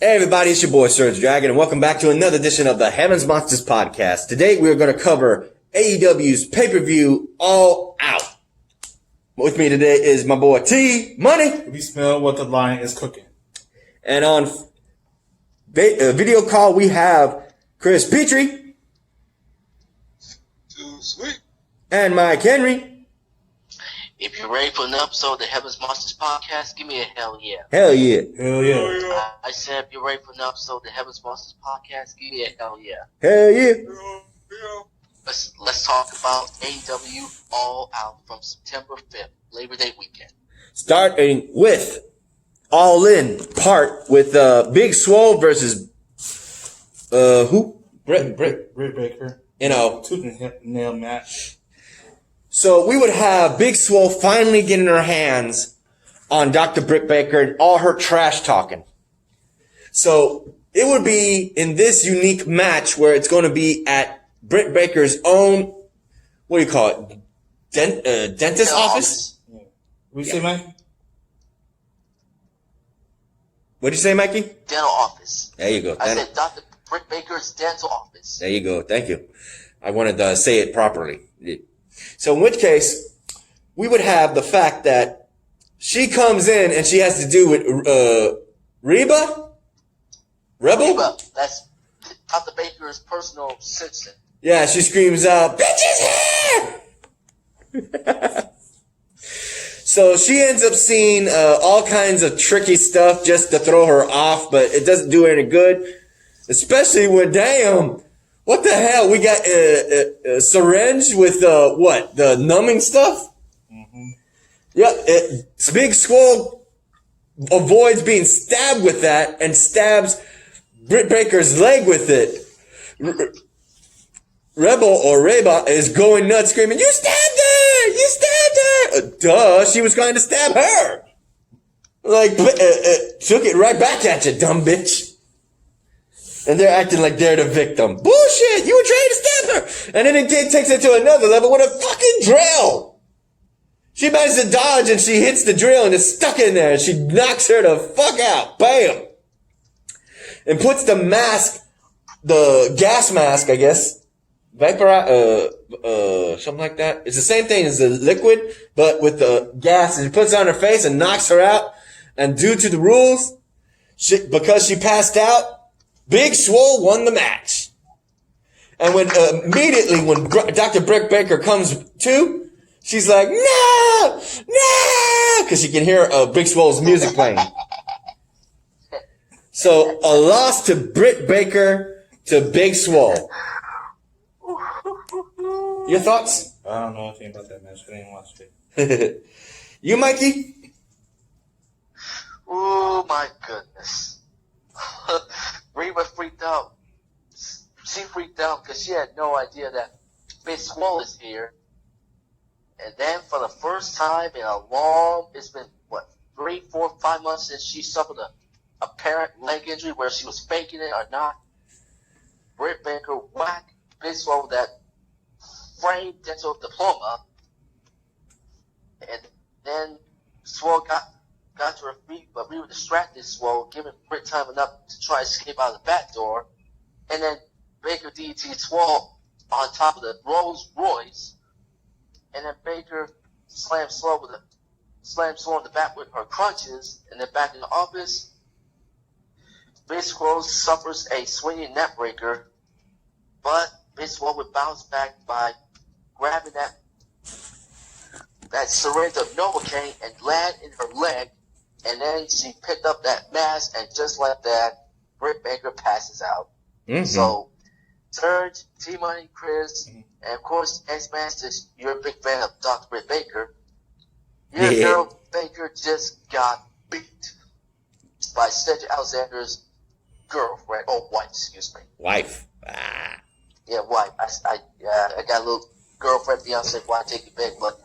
Hey everybody, it's your boy Surge Dragon, and welcome back to another edition of the Heavens Monsters Podcast. Today we are going to cover AEW's pay-per-view All Out. With me today is my boy T Money. We smell what the lion is cooking. And on video call we have Chris Petrie. Too sweet. And Mike Henry. If you're ready for an episode of the Heavens Monsters Podcast, give me a hell yeah. Hell yeah. Hell yeah. I said if you're ready for an episode of the Heavens Monsters Podcast, give me a hell yeah. Hell yeah. Let's talk about AEW All Out from September 5th, Labor Day weekend. Starting with All In part with Big Swole versus who? Britt Baker. You know. Tooth and nail match. So we would have Big Swole finally getting her hands on Dr. Britt Baker and all her trash talking. So it would be in this unique match where it's going to be at Britt Baker's own, what do you call it? Dentist office? Yeah. What did you say, Mike? What'd you say, Mikey? Dental office. There you go. I said Dr. Britt Baker's dental office. There you go. Thank you. I wanted to say it properly. So in which case, we would have the fact that she comes in and she has to do with Rebel? Reba, that's Dr. Baker's personal assistant. Yeah, she screams out, "Bitches here!" So she ends up seeing all kinds of tricky stuff just to throw her off, but it doesn't do her any good. Especially when, damn, what the hell? We got a syringe with what? The numbing stuff? Mm-hmm. Yeah, Big Swole avoids being stabbed with that and stabs Britt Baker's leg with it. Rebel or Reba is going nuts screaming, "You stabbed her! You stabbed her!" Duh, she was trying to stab her. Like, took it right back at you, dumb bitch. And they're acting like they're the victim. Bullshit! You were trying to stab her! And then it takes it to another level with a fucking drill! She manages to dodge and she hits the drill and it's stuck in there and she knocks her the fuck out. Bam! And puts the mask, the gas mask, I guess, something like that. It's the same thing as the liquid, but with the gas, and she puts it on her face and knocks her out. And due to the rules, because she passed out, Big Swole won the match. And when immediately when Dr. Britt Baker comes to, she's like, "No! No!" Because she can hear Big Swole's music playing. So a loss to Britt Baker to Big Swole. Your thoughts? I don't know anything about that match. I didn't watch it. You, Mikey? Oh my goodness. Reba freaked out. She freaked out because she had no idea that Big Swole is here. And then for the first time in it's been, 3, 4, 5 months since she suffered a apparent leg injury, where she was faking it or not. Britt Baker whacked Big Swole with that framed dental diploma. And then Swole got to her feet, but we were distracted Swole, giving Britt time enough to try to escape out of the back door. And then Baker DDT Swole on top of the Rolls Royce. And then Baker slammed Swole in the back with her crunches. And then back in the office, Big Swole suffers a swinging neck breaker. But Big Swole would bounce back by grabbing that syringe of Novocaine and land in her leg. And then she picked up that mask, and just like that, Britt Baker passes out. Mm-hmm. So, Surge, T-Money, Chris, and of course, X-Masters, you're a big fan of Dr. Britt Baker. Your girl Baker just got beat by Cedric Alexander's girlfriend, wife, excuse me. Wife. Ah. Yeah, wife. I got a little girlfriend, Beyonce, why take it back, but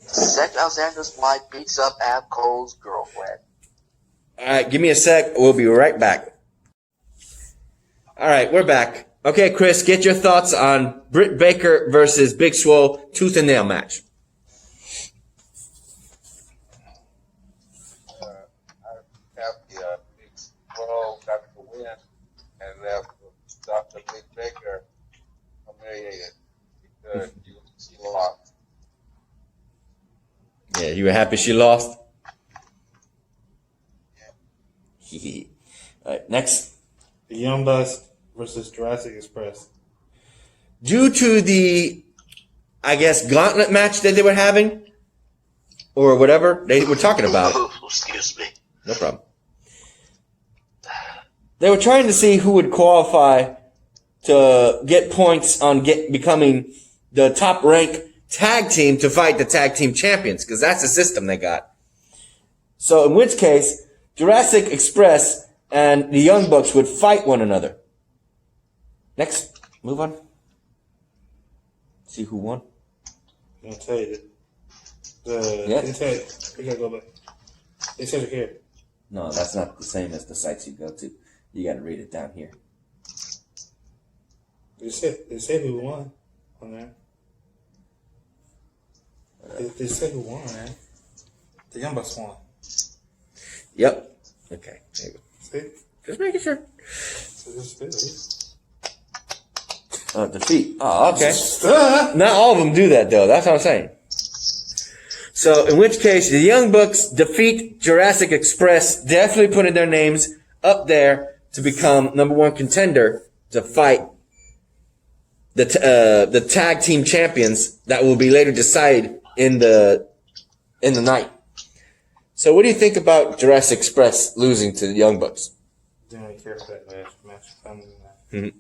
Cedric Alexander's wife beats up Adam Cole's girlfriend. All right, give me a sec. We'll be right back. All right, we're back. Okay, Chris, get your thoughts on Britt Baker versus Big Swole tooth and nail match. I have the Big Swole got Britt Baker humiliated because she lost. Yeah, you were happy she lost? Yeah. Alright, next. The Young Bucks versus Jurassic Express. Due to the, I guess, gauntlet match that they were having, or whatever, they were talking about it. Excuse me. No problem. They were trying to see who would qualify to get points on becoming the top rank tag team to fight the tag team champions, because that's the system they got. So in which case, Jurassic Express and the Young Bucks would fight one another. Next, move on. See who won. I'm gonna tell you that. Yeah. They said, we gotta go back. They said it here. No, that's not the same as the sites you go to. You got to read it down here. They said who won on there. They said who won, man. The Young Bucks won. Yep. Okay. There you go. See? Just making sure. So this is Defeat. Oh, okay. Not all of them do that, though. That's what I'm saying. So, in which case, the Young Bucks defeat Jurassic Express, definitely putting their names up there to become number one contender to fight the tag team champions that will be later decided in the night. So, what do you think about Jurassic Express losing to the Young Bucks? Didn't really care for that match. Family match. Mm-hmm.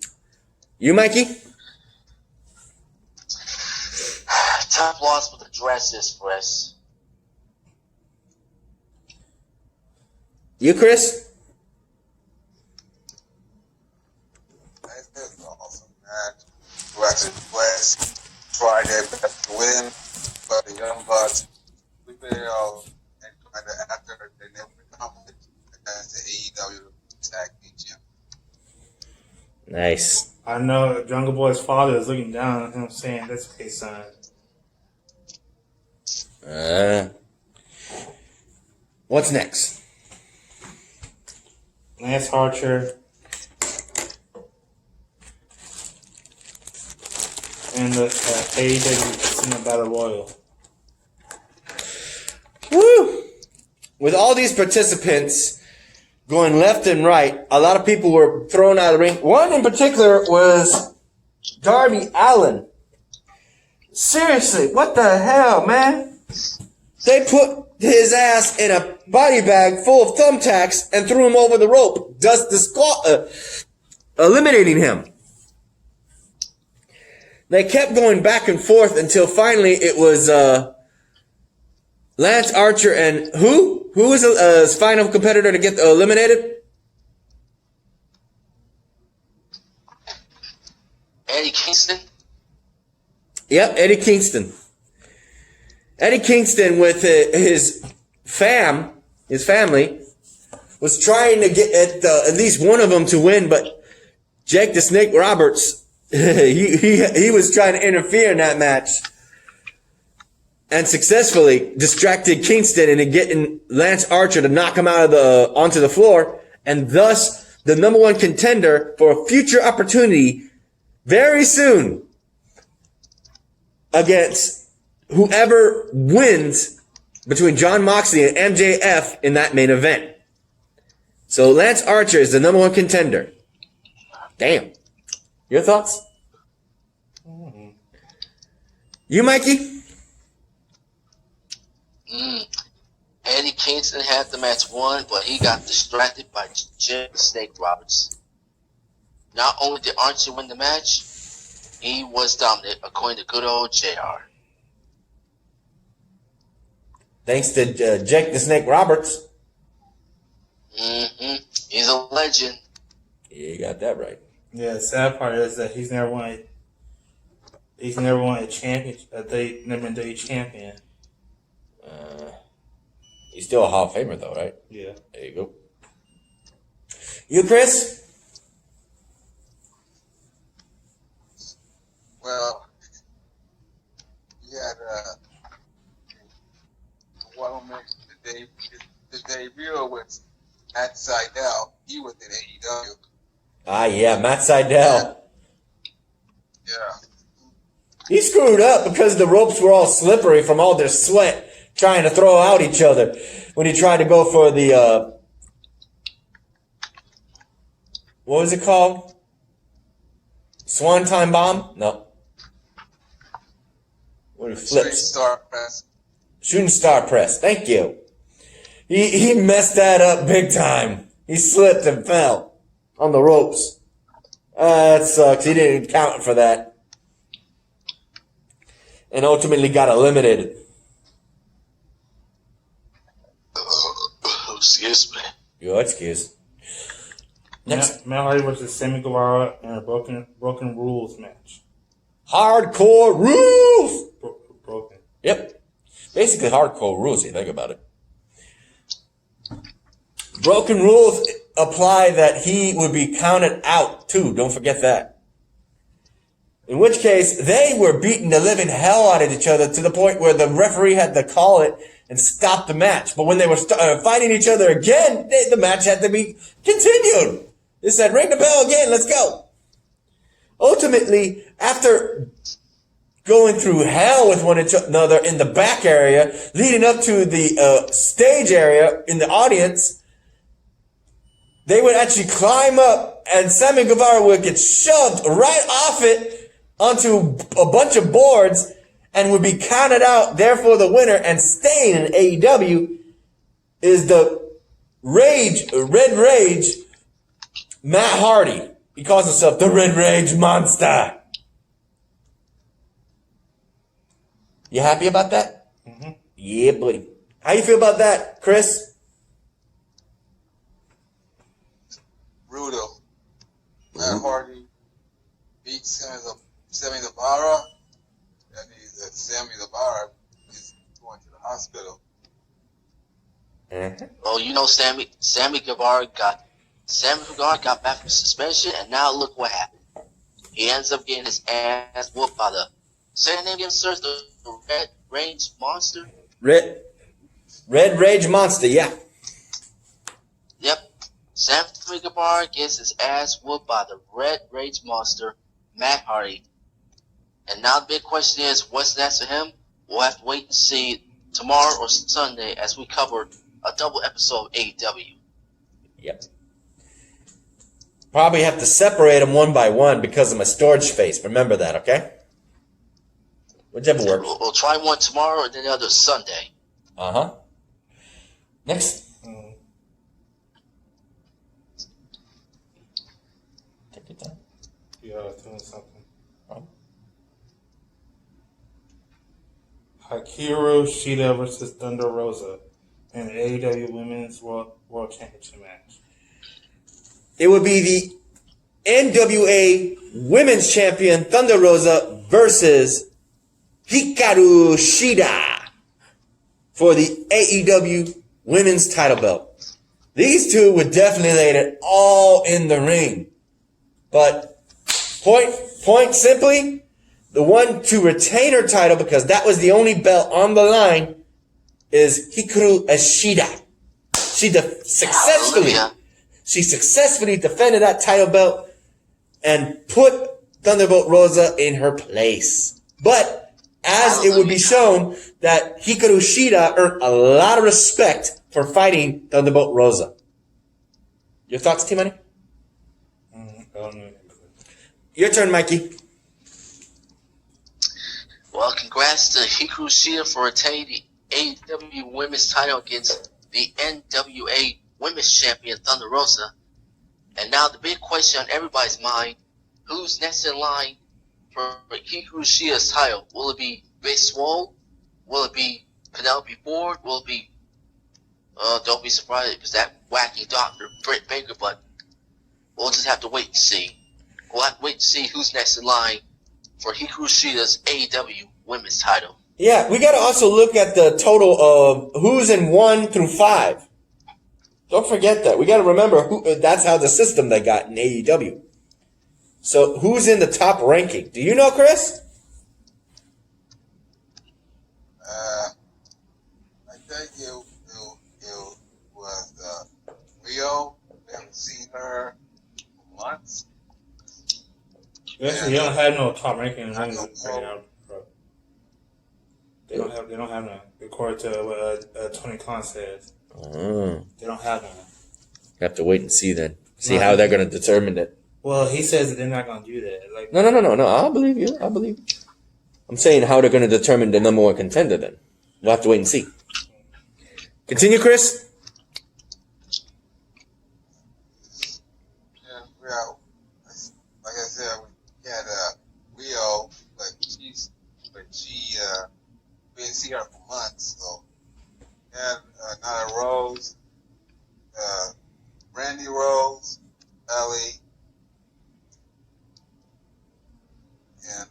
You, Mikey? Top loss for the Jurassic Express. You, Chris? This is an awesome match. Jurassic Express tried their best to win, but the Young Bucks prevailed and kind of after they never accomplished as the AEW tag team champion. Nice. I know Jungle Boy's father is looking down on him saying, that's okay, son. What's next? Lance Archer and the AEW Casino Battle Royal. Woo! With all these participants going left and right, a lot of people were thrown out of the ring. One in particular was Darby Allin. Seriously, what the hell, man? They put his ass in a body bag full of thumbtacks and threw him over the rope, thus eliminating him. They kept going back and forth until finally it was Lance Archer and who? Who was his final competitor to get eliminated? Eddie Kingston. Yep, Eddie Kingston. Eddie Kingston with his family, was trying to get at least one of them to win, but Jake the Snake Roberts, he was trying to interfere in that match and successfully distracted Kingston into getting Lance Archer to knock him out of onto the floor, and thus the number one contender for a future opportunity very soon against whoever wins between John Moxley and MJF in that main event. So Lance Archer is the number one contender. Damn. Your thoughts? You, Mikey? Eddie Kingston had the match won, but he got distracted by Jim Snake Roberts. Not only did Archer win the match, he was dominant, according to good old JR. Thanks to Jake the Snake Roberts. He's a legend. Yeah, you got that right. Yeah, the sad part is that he's never won a champion, never been a champion. He's still a Hall of Famer, though, right? Yeah. There you go. You, Chris? Well, he had the debut with Matt Sydal. He was in AEW. Ah, yeah, Matt Sydal. He screwed up because the ropes were all slippery from all their sweat trying to throw out each other when he tried to go for the, what was it called? Swanton bomb? No. What it flips? Star press. Shooting star press. Thank you. He messed that up big time. He slipped and fell on the ropes. That sucks. He didn't count for that. And ultimately got eliminated. Excuse me. Your excuse. Next. Matt Hardy versus Semigloria in a broken rules match. Hardcore rules! Broken. Yep. Basically hardcore rules, if you think about it. Broken rules apply that he would be counted out, too. Don't forget that. In which case, they were beating the living hell out of each other to the point where the referee had to call it and stop the match. But when they were fighting each other again, the match had to be continued. They said, ring the bell again, let's go. Ultimately, after going through hell with one another in the back area, leading up to the stage area in the audience, they would actually climb up and Semigloria would get shoved right off it onto a bunch of boards and would be counted out. Therefore, the winner and staying in AEW is the Red Rage, Matt Hardy. He calls himself the Red Rage Monster. You happy about that? Mm-hmm. Yeah, buddy. How you feel about that, Chris? Brutal. Matt Hardy beats Sammy Guevara. That means that Sammy Guevara is going to the hospital. Mm-hmm. Oh, you know, Sammy Guevara got back from suspension, and now look what happened. He ends up getting his ass whooped by the, say the name again, sir, the Red Rage Monster? Red Rage Monster, yeah. Yep. Sammy Guevara gets his ass whooped by the Red Rage Monster, Matt Hardy. And now the big question is, what's next for him? We'll have to wait and see tomorrow or Sunday as we cover a double episode of AEW. Yep. Probably have to separate them one by one because of my storage space. Remember that, okay? Whichever works. We'll try one tomorrow and then the other Sunday. Uh-huh. Next. Take your time. Yeah, I was doing something. Hikaru Shida versus Thunder Rosa in an AEW Women's World Championship match. It would be the NWA Women's Champion Thunder Rosa versus Hikaru Shida for the AEW Women's title belt. These two would definitely lay it all in the ring. But point simply, the one to retain her title, because that was the only belt on the line, is Hikaru Shida. She successfully defended that title belt and put Thunderbolt Rosa in her place. But as it would be shown that Hikaru Shida earned a lot of respect for fighting Thunderbolt Rosa. Your thoughts, T-Money? Your turn, Mikey. Well, congrats to Hikaru Shida for retaining the AEW Women's title against the NWA Women's Champion Thunder Rosa. And now the big question on everybody's mind, who's next in line for Hikaru Shida's title? Will it be Big Swole? Will it be Penelope Ford? Will it be, don't be surprised if it's that wacky doctor, Britt Baker, but we'll just have to wait and see. We'll have to wait to see who's next in line for Hikaru Shida's AEW Women's title. Yeah, we got to also look at the total of who's in 1 through 5. Don't forget that. We got to remember that's how the system they got in AEW. So who's in the top ranking? Do you know, Chris? I think it was Rio. We haven't seen her for months. Actually, you don't have no top ranking right now. They don't have none. According to what Tony Khan says. Oh. They don't have none. You have to wait and see then. See how they're going to determine it. Well, he says that they're not going to do that. Like, No. I'll believe you. I'm saying how they're going to determine the number one contender then. We'll have to wait and see. Continue, Chris. Yeah, like I said, we had Rio, but she we didn't see her for months. So, and Nyla Rose, Randy Rose, Ellie, and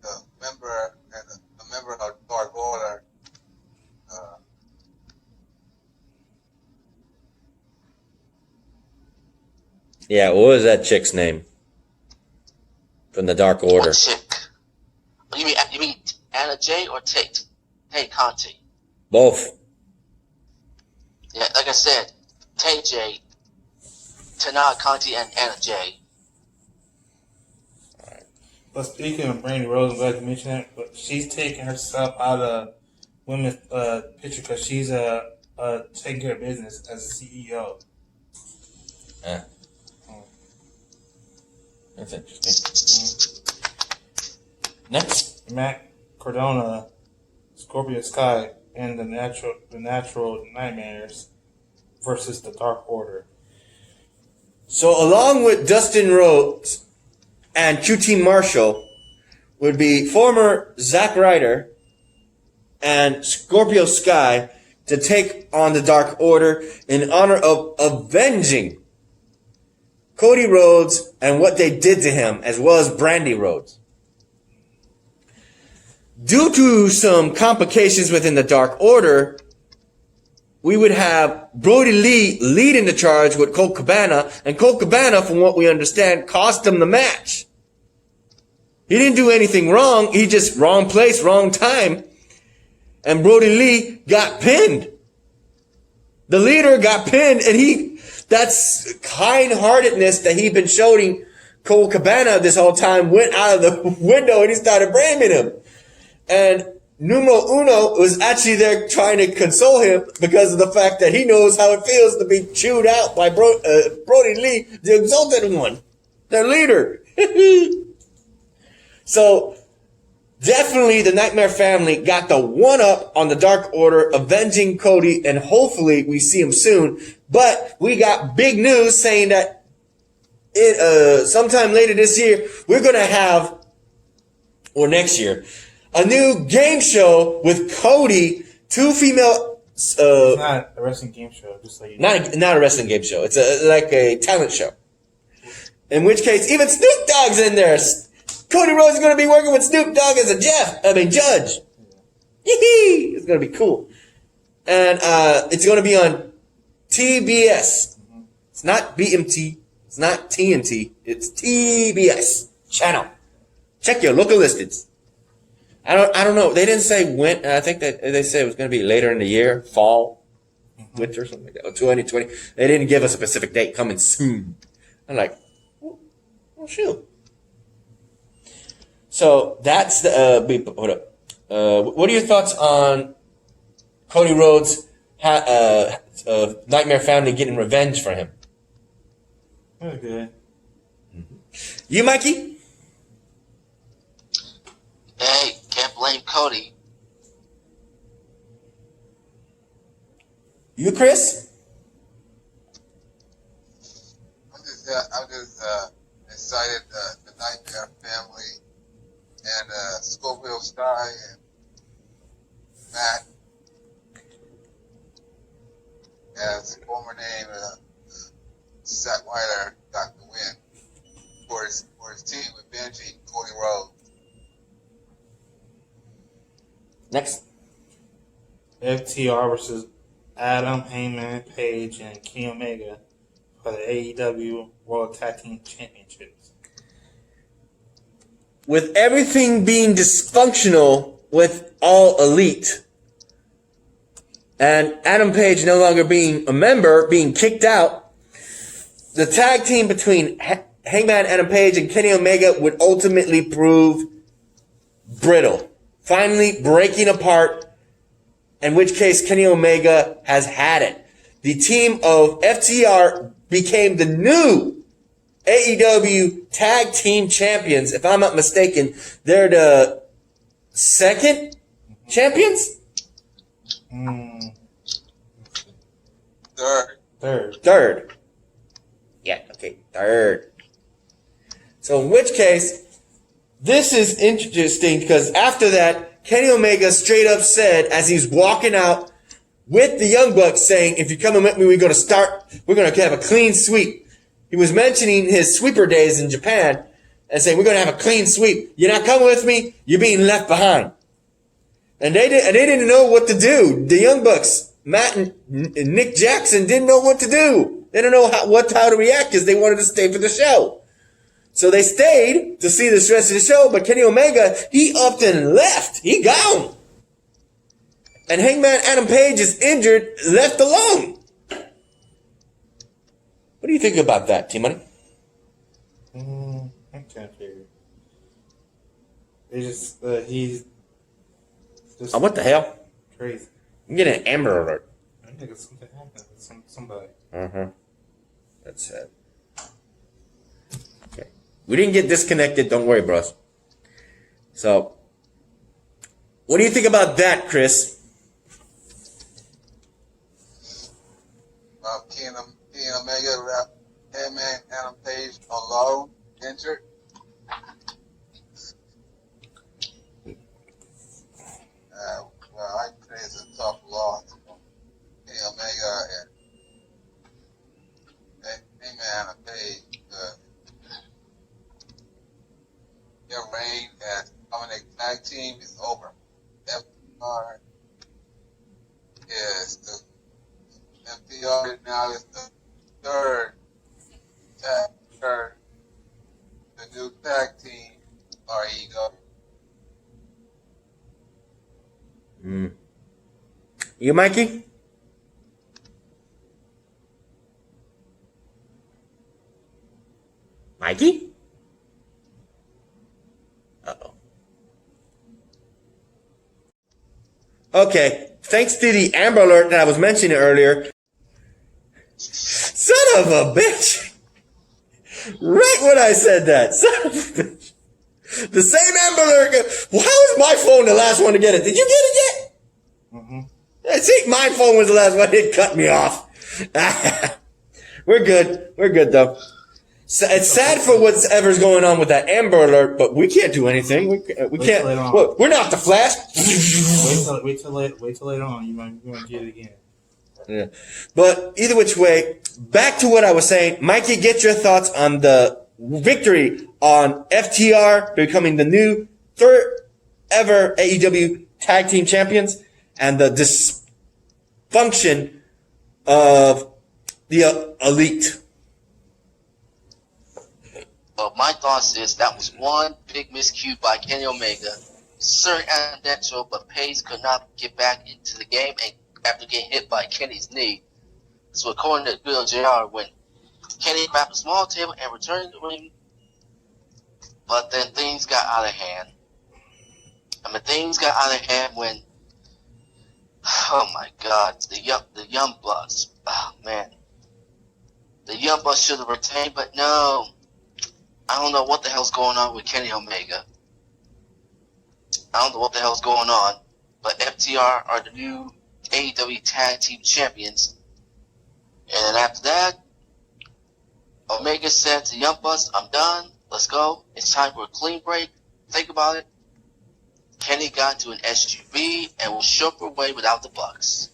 a member of Dark Order. Yeah, what was that chick's name? From the Dark Order. What chick? You mean Anna Jay or Tate Conti? Both. Yeah, like I said, Tate J, Tanaka Conti, and Anna Jay. but speaking of Brandy Rose, I'm glad you mentioned that. But she's taking herself out of women's picture because she's taking care of business as a CEO. Yeah. That's interesting. Next. Matt Cardona, Scorpio Sky, and the natural Nightmares versus the Dark Order. So along with Dustin Rhodes and QT Marshall would be former Zack Ryder and Scorpio Sky to take on the Dark Order in honor of avenging Cody Rhodes and what they did to him, as well as Brandy Rhodes. Due to some complications within the Dark Order, we would have Brody Lee leading the charge with Colt Cabana, and Colt Cabana, from what we understand, cost him the match. He didn't do anything wrong, he just wrong place, wrong time, and Brody Lee got pinned. The leader got pinned, and that's kind-heartedness that he'd been showing Colt Cabana this whole time, went out of the window and he started blaming him. And Numero Uno was actually there trying to console him because of the fact that he knows how it feels to be chewed out by Brody Lee, the exalted one, their leader. So, definitely the Nightmare family got the one-up on the Dark Order, avenging Cody, and hopefully we see him soon. But we got big news saying that sometime later this year, we're going to have, or next year, a new game show with Cody, two female. It's not a wrestling game show, just so you know. Not a wrestling game show. It's like a talent show. In which case, even Snoop Dogg's in there. Cody Rhodes is going to be working with Snoop Dogg as a judge. Yee-hee! It's going to be cool. And it's going to be on TBS. It's not BMT. It's not TNT. It's TBS channel. Check your local listings. I don't know. They didn't say when. I think that they said it was going to be later in the year, fall, winter, something like that. Or 2020. They didn't give us a specific date. Coming soon. I'm like, well, shoot. So that's the. Hold up. What are your thoughts on Cody Rhodes' Nightmare family getting revenge for him? Okay. You, Mikey? Hey, can't blame Cody. You, Chris? I'm just excited the Nightmare family and Scorpio Sky and Matt, as former name Zack Ryder, got the win for his team with Benji, Cody Rhodes. Next. FTR versus Adam, Heyman, Page, and Kenny Omega for the AEW World Tag Team Championships. With everything being dysfunctional with All Elite, and Adam Page no longer being a member, being kicked out, the tag team between Hangman Adam Page and Kenny Omega would ultimately prove brittle, finally breaking apart, in which case Kenny Omega has had it. The team of FTR became the new AEW Tag Team Champions. If I'm not mistaken, they're the second champions? Third. Yeah, okay, third. So in which case, this is interesting because after that, Kenny Omega straight up said as he's walking out with the Young Bucks saying, if you're coming with me, we're going to have a clean sweep. He was mentioning his sweeper days in Japan and saying, we're going to have a clean sweep. You're not coming with me, you're being left behind. And they didn't know what to do. The Young Bucks, Matt and Nick Jackson didn't know what to do. They didn't know how to react because they wanted to stay for the show. So they stayed to see the rest of the show, but Kenny Omega, he upped and left. He gone. And Hangman Adam Page is injured, left alone. What do you think about that, T-Money? I can't figure. He's just Oh, what the hell? crazy. I'm getting an Amber Alert. I think something happened with somebody. That's sad. Okay. We didn't get disconnected. Don't worry, bros. So, what do you think about that, Chris? Kenny Omega, Hangman Adam Page alone, injured. Well, I think it's a tough loss. Kenny Omega and Hangman Adam Page, their reign as dominant tag team is over. FTR now is the third, the new tag team are AEW. You, Mikey? Mikey? Uh-oh. Okay, thanks to the Amber Alert that I was mentioning earlier. Son of a bitch! Right when I said that. Son of a bitch. The same Amber Alert. Well, how was my phone the last one to get it? Did you get it yet? I think my phone was the last one. It cut me off. We're good. We're good, though. So it's sad for whatever's going on with that Amber Alert, but we can't do anything. We can't. We're not the Flash. Wait till later on. You might get it again. Yeah. But either which way, back to what I was saying. Mikey, get your thoughts on the victory on FTR becoming the new third ever AEW Tag Team Champions and the dysfunction of the Elite. Well, my thoughts is that was one big miscue by Kenny Omega. Certain accidental, but Paige could not get back into the game and after getting hit by Kenny's knee. So according to Bill JR, when Kenny grabbed a small table and returned to the ring, but then things got out of hand. Things got out of hand when, oh my God, the Young Bucks. Oh man, the Young Bucks should have retained, but no. I don't know what the hell's going on with Kenny Omega. I don't know what the hell's going on, but FTR are the new AEW Tag Team Champions. And then after that, Omega said to Young Bucks, I'm done. Let's go. It's time for a clean break. Think about it. Kenny got into an SUV and will shove away without the Bucks.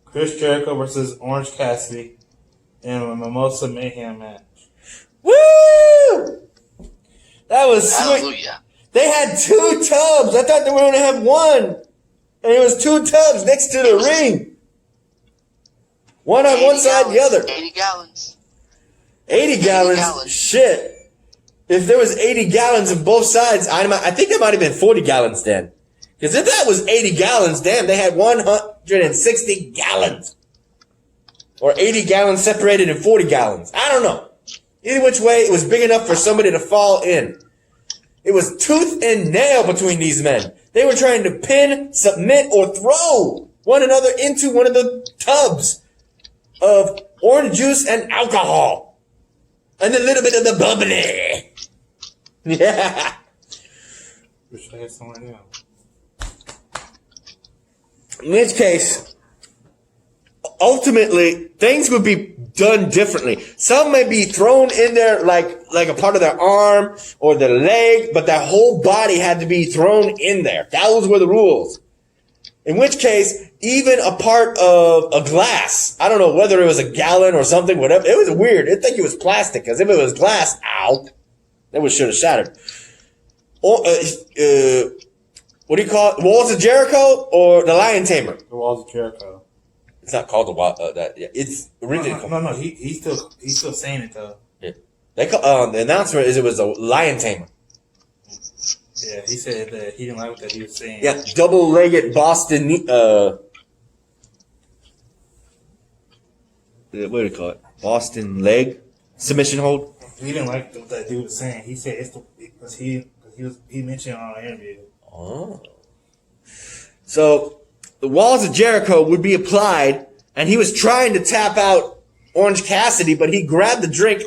Chris Jericho versus Orange Cassidy in a Mimosa Mayhem match. Woo! That was sweet. Hallelujah. They had 2 tubs. I thought they were going to have one. And it was 2 tubs next to the ring. One on one side, the other. 80 gallons. 80 gallons? Shit. If there was 80 gallons on both sides, I think there might have been 40 gallons then. Because if that was 80 gallons, damn, they had 160 gallons. Or 80 gallons separated in 40 gallons. I don't know. Either which way, it was big enough for somebody to fall in. It was tooth and nail between these men. They were trying to pin, submit, or throw one another into one of the tubs of orange juice and alcohol. And a little bit of the bubbly. Yeah. Wish I had someone else. In which case, ultimately, things would be done differently. Some may be thrown in there like a part of their arm or their leg, but their whole body had to be thrown in there. Those were the rules. In which case, even a part of a glass, I don't know whether it was a gallon or something, whatever. It was weird. I think it was plastic, because if it was glass, ow, that should have shattered. Or, what do you call it? Walls of Jericho or the Lion Tamer? The Walls of Jericho. It's not called the that. Yeah, it's originally. No. He's still saying it though. Yeah, they call the announcement is it was a Lion Tamer. Yeah, he said that he didn't like what that he was saying. Yeah, double-legged Boston. What do you call it? Boston leg submission hold. He didn't like what that dude was saying. He said it's because he mentioned it on an interview. Oh. So the Walls of Jericho would be applied, and he was trying to tap out Orange Cassidy, but he grabbed the drink,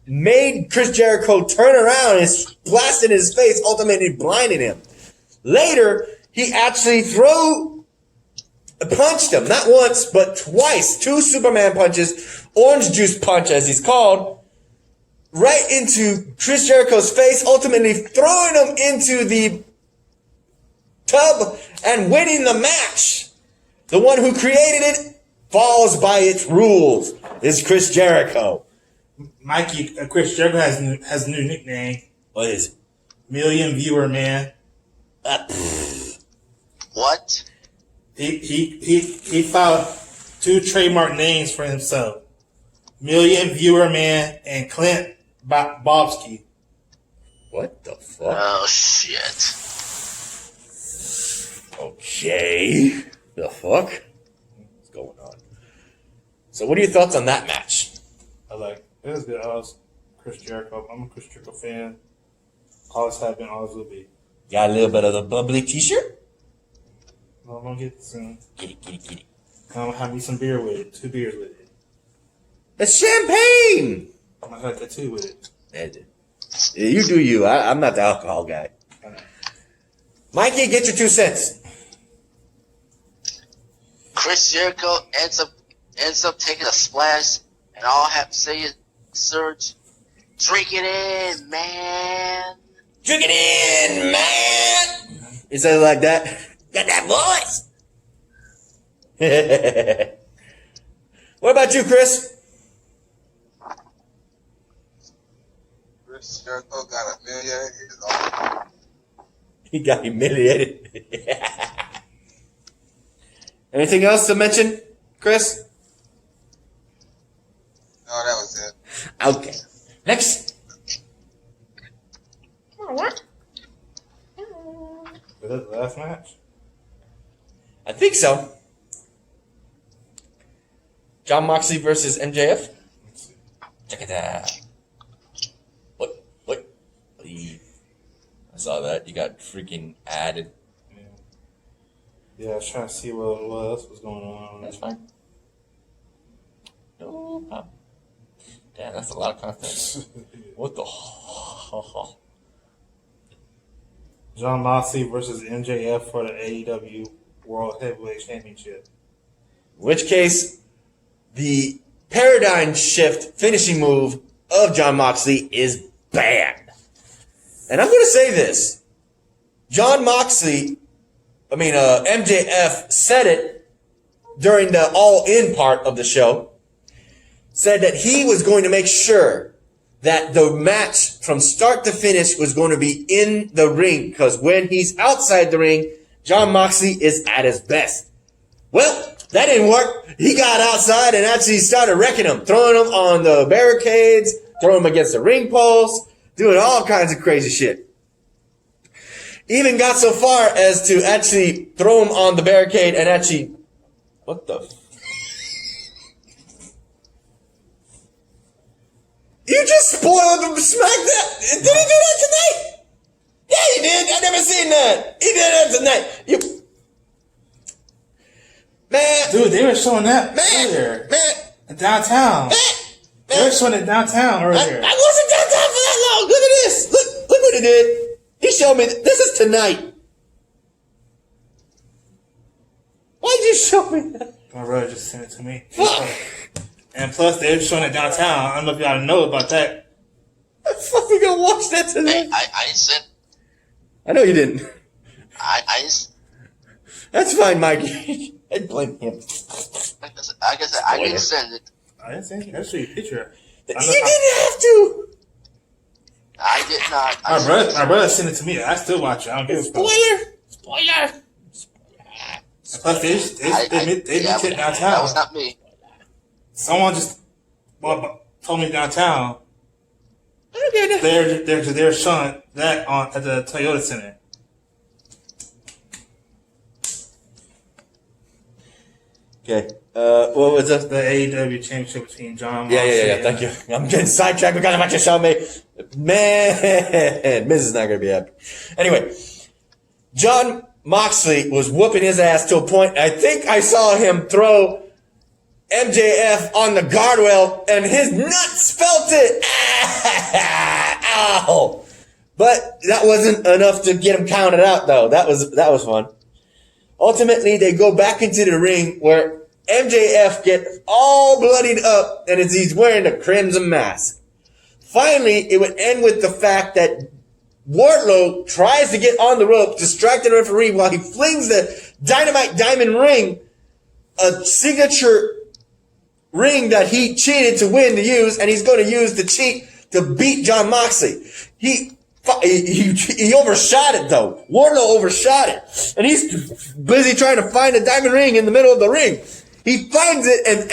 made Chris Jericho turn around and blasted in his face, ultimately blinding him. Later, he actually punched him, not once, but twice. 2 Superman punches, orange juice punch as he's called, right into Chris Jericho's face, ultimately throwing him into the tub and winning the match. The one who created it falls by its rules is Chris Jericho. Mikey, Chris Jericho has a new nickname. What is it? Million Viewer Man. What? He filed 2 trademark names for himself. Million Viewer Man and Clint Bobsky. What the fuck? Oh, shit. Okay. The fuck? What's going on? So what are your thoughts on that match? It was good. I was Chris Jericho. I'm a Chris Jericho fan. Always have been, always will be. Got a little bit of the bubbly t-shirt? No, I'm gonna get it soon. Get it. I'm gonna have me some beer with it. 2 beers with it. It's champagne! I might have that too with it. Yeah, you do you. I'm not the alcohol guy. Mikey, get your 2 cents. Chris Jericho ends up taking a splash, and all I have to say is, Surge, drink it in, man. Drink it in, man! He said it like that. Got that voice! What about you, Chris? Chris Jericho got $1 million. He got humiliated. Anything else to mention, Chris? No, that was it. Okay. Next. What? Was that the last match? I think so. John Moxley versus MJF. Check it out. What? I saw that. You got freaking added. Yeah, I was trying to see what else was going on. That's fine. No problem. Damn, that's a lot of content. What the? John Moxley versus MJF for the AEW World Heavyweight Championship. In which case, the paradigm shift finishing move of John Moxley is banned. And I'm going to say this. MJF said it during the all-in part of the show. Said that he was going to make sure that the match from start to finish was going to be in the ring. Because when he's outside the ring, John Moxley is at his best. Well, that didn't work. He got outside and actually started wrecking him. Throwing him on the barricades, throwing him against the ring post, doing all kinds of crazy shit. Even got so far as to actually throw him on the barricade and actually... What the... You just spoiled the SmackDown. Did he do that tonight? he did. I never seen that. He did that tonight. You, man, Dude, they were showing that man, earlier. man, Downtown. man. They were showing it downtown I earlier. wasn't downtown for that long. Look at this. Look what he did. He showed me. This is tonight. Why'd you show me that? My brother just sent it to me. Fuck. And plus, they were showing it downtown. I don't know if y'all know about that. I fucking gonna watch that tonight. I said I know you didn't. I That's fine, Mikey. I'd blame him. like I said I didn't send it. I didn't say anything. I'll show you a picture. You didn't have to. I did not. My brother sent it to me. I still watch it. I don't give a fuck. Spoiler. And plus, they meet it downtown. That was not me. Someone just told me downtown. Okay. They're showing that at the Toyota Center. Okay. What was that? The AEW championship between John Moxley. Yeah. Thank you. I'm getting sidetracked because of what you showed me. Man, Miz is not going to be happy. Anyway, John Moxley was whooping his ass to a point. I think I saw him throw MJF on the guardrail and his nuts felt it. Ow. But that wasn't enough to get him counted out, though. That was fun. Ultimately, they go back into the ring where MJF gets all bloodied up and he's wearing a crimson mask. Finally, it would end with the fact that Wardlow tries to get on the rope, distracting the referee while he flings the Dynamite Diamond ring, a signature ring that he cheated to win to use, and he's going to use the cheat to beat John Moxley. He overshot it though. Wardlow overshot it. And he's busy trying to find a diamond ring in the middle of the ring. He finds it and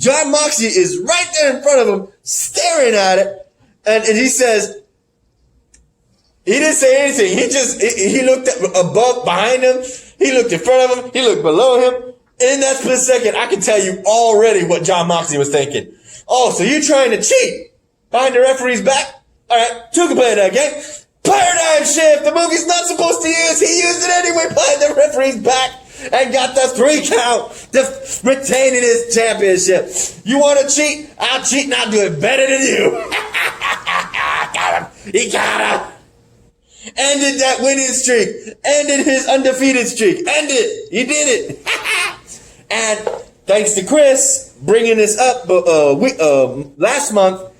John Moxley is right there in front of him, staring at it. And he says, he didn't say anything. He looked above, behind him. He looked in front of him. He looked below him. In that split second, I can tell you already what John Moxley was thinking. Oh, so you're trying to cheat behind the referee's back? All right, two can play that game. Paradigm shift. The movie's not supposed to use. He used it anyway behind the referee's back and got the 3 count, retaining his championship. You want to cheat? I'll cheat and I'll do it better than you. Got him. He got him. Ended that winning streak. Ended his undefeated streak. Ended it. He did it. And thanks to Chris bringing this up last month,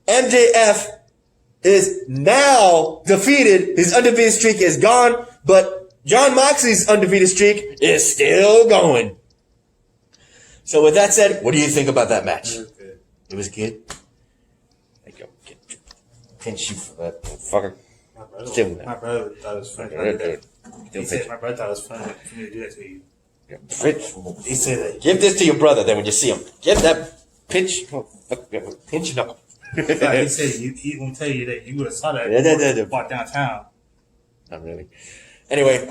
MJF is now defeated. His undefeated streak is gone, but John Moxley's undefeated streak is still going. So with that said, what do you think about that match? It was good. It was good. Thank you. Pinch you for that fucker. My brother thought it was funny. He said my brother thought it was funny for me to do that to you. He said that. Give this to your brother then when you see him. Give that pinch. Pinch no. He said he won't tell you that you would have saw that Yeah. walk downtown. Not really. Anyway,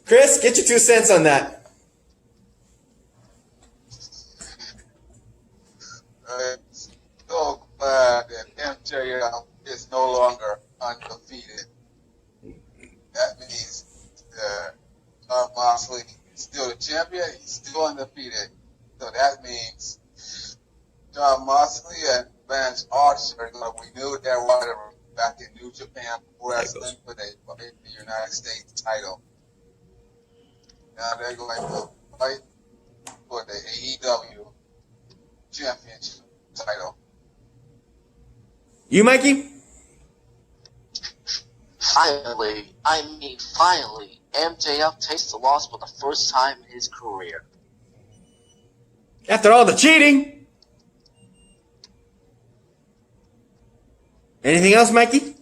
Chris, get your 2 cents on that. So glad that MJF is no longer undefeated. That means John Moxley is still the champion. He's still undefeated. So that means John Moxley and Lance Archer are going to renew their rivalry back in New Japan Wrestling for the United States title. Now they're going to fight for the AEW Championship title. You, Mikey? Finally, MJF takes the loss for the first time in his career. After all the cheating. Anything else, Mikey?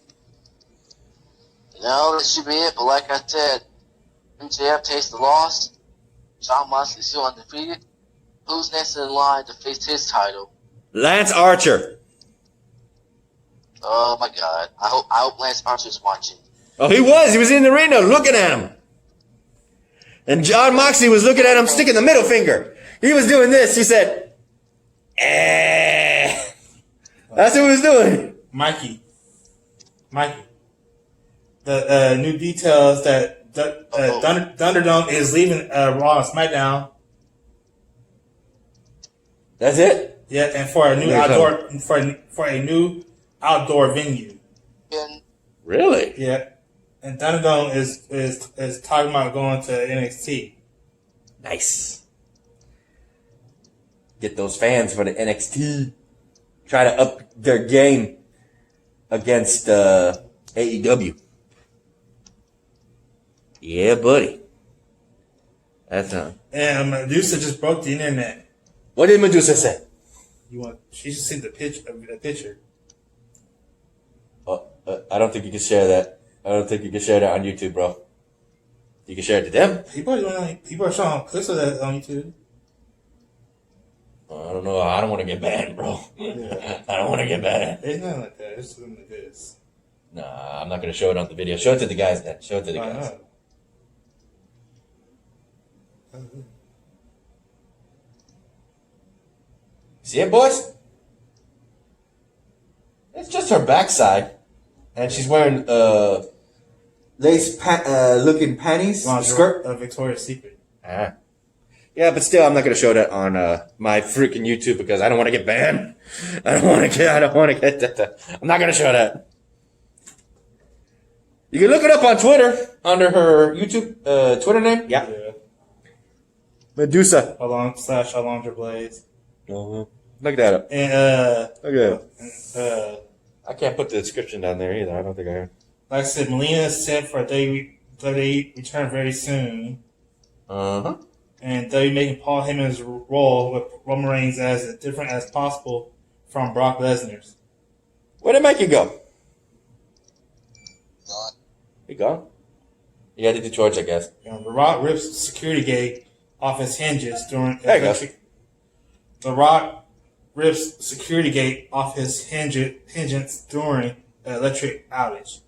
No, that should be it. But like I said, MJF takes the loss. John Moxley still undefeated. Who's next in line to face his title? Lance Archer. Oh my God! I hope Lance Archer's watching. Oh, he was. He was in the arena looking at him. And John Moxley was looking at him, sticking the middle finger. He was doing this. He said, eh. That's what he was doing. Mikey, the new details that Thunderdome is leaving Raw and SmackDown. That's it? Yeah, and for a new outdoor venue. Really? Yeah, and Thunderdome is talking about going to NXT. Nice. Get those fans for the NXT. Try to up their game against AEW. Yeah, buddy. That's And Medusa just broke the internet. What did Medusa say? She should see the picture. I don't think you can share that. I don't think you can share that on YouTube, bro. You can share it to them. People are showing clips of that on YouTube. I don't know. I don't want to get banned, bro. Yeah. I don't want to get banned. It's not like that. It's something like this. Nah, I'm not going to show it on the video. Show it to the guys then. Show it to the guys. See it, boys? It's just her backside. And she's wearing lace looking panties. Skirt. Victoria's Secret. Ah. Yeah, but still, I'm not going to show that on my freaking YouTube because I don't want to get banned. I don't want to get that. I'm not going to show that. You can look it up on Twitter under her YouTube Twitter name. Yeah. Medusa. Alondra Blaze. Look that up. And look at that. I can't put the description down there either. I don't think I have. Like I said, Melina is set for a WWE return very soon. Uh-huh. And WWE making Paul Heyman's role with Roman Reigns as different as possible from Brock Lesnar's. Where did Mikey go? Gone. He gone? He had to do chores, I guess. The Rock rips security gate off his hinges during there you go. The Rock rips security gate off his hinges during an electric outage.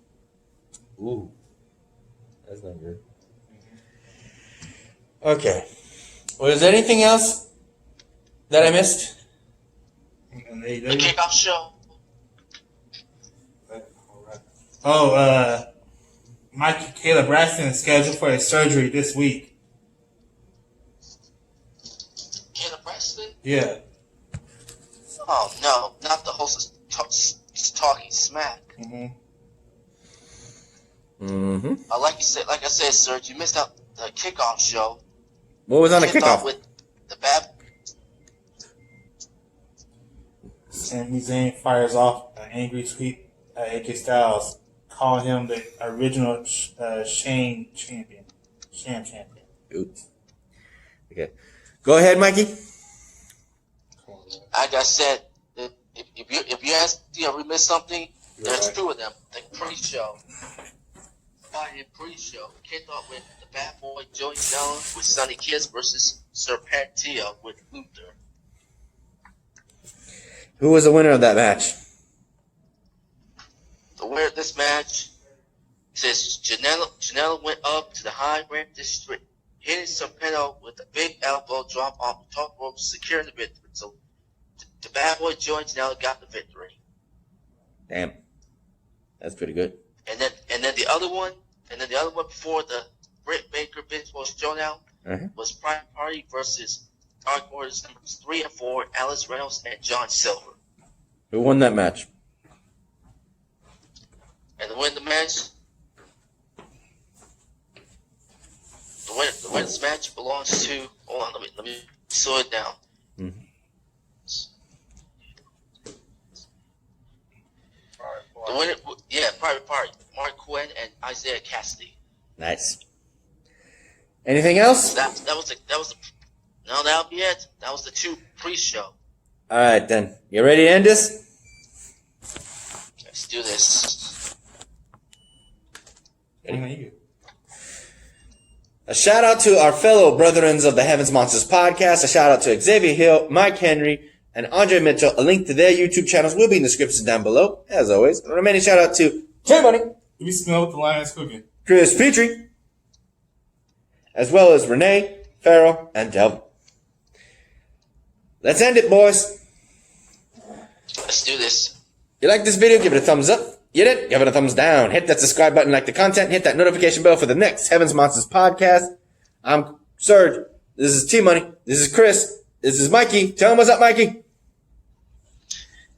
Ooh. That's not good. Okay. Was there anything else that I missed? The kickoff show. Mike Caleb Braxton is scheduled for a surgery this week. Caleb Braxton? Yeah. Oh no, not the host is talking smack. Like I said, Serge, you missed out the kickoff show. What was on the kickoff? With the bad. Sami Zayn fires off an angry tweet at AJ Styles, calling him the original Sham champion. Oops. Okay. Go ahead, Mikey. Like I said, if you ask, we missed something, there's two of them. The pre-show. Pre-show kicked off with the Bad Boy Joey Janela with Sonny Kiss versus Serpentio with Luther. Who was the winner of that match? The winner of this match says Janela went up to the high ramp district, hitting Serpentio with a big elbow drop off the top rope, securing the victory. So the Bad Boy Joey Janela got the victory. Damn. That's pretty good. And then the other one before the Britt Baker Baseball Showdown was Private Party versus Dark Orders numbers 3 and 4, Alice Reynolds and John Silver. Who won that match? And the winner of the match, the winner's match belongs to. Hold on, let me slow it down. The winner, Private Party, Mark Quinn and Isaiah Cassidy. Nice. Anything else? That'll be it. That was the two pre-show. All right, then. You ready to end this? Let's do this. A shout out to our fellow brethrens of the Heavens Monsters podcast. A shout out to Xavier Hill, Mike Henry, and Andre Mitchell. A link to their YouTube channels will be in the description down below, as always. A remaining shout out to J-Money. We smell what the lion's cooking. Chris Petrie, as well as Renee, Farrell, and Delvin. Let's end it, boys. Let's do this. If you like this video, give it a thumbs up. You did? Give it a thumbs down. Hit that subscribe button, like the content, hit that notification bell for the next Heaven's Monsters podcast. I'm Serge. This is T-Money. This is Chris. This is Mikey. Tell him what's up, Mikey.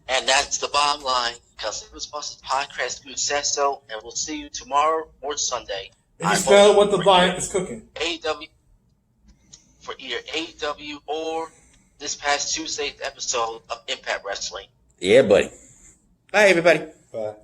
And that's the bottom line, because Heaven's Monsters podcast group says so, and we'll see you tomorrow or Sunday. If you spell what the vine is cooking. AEW, for either AEW or this past Tuesday's episode of Impact Wrestling. Yeah, buddy. Bye, everybody. Bye.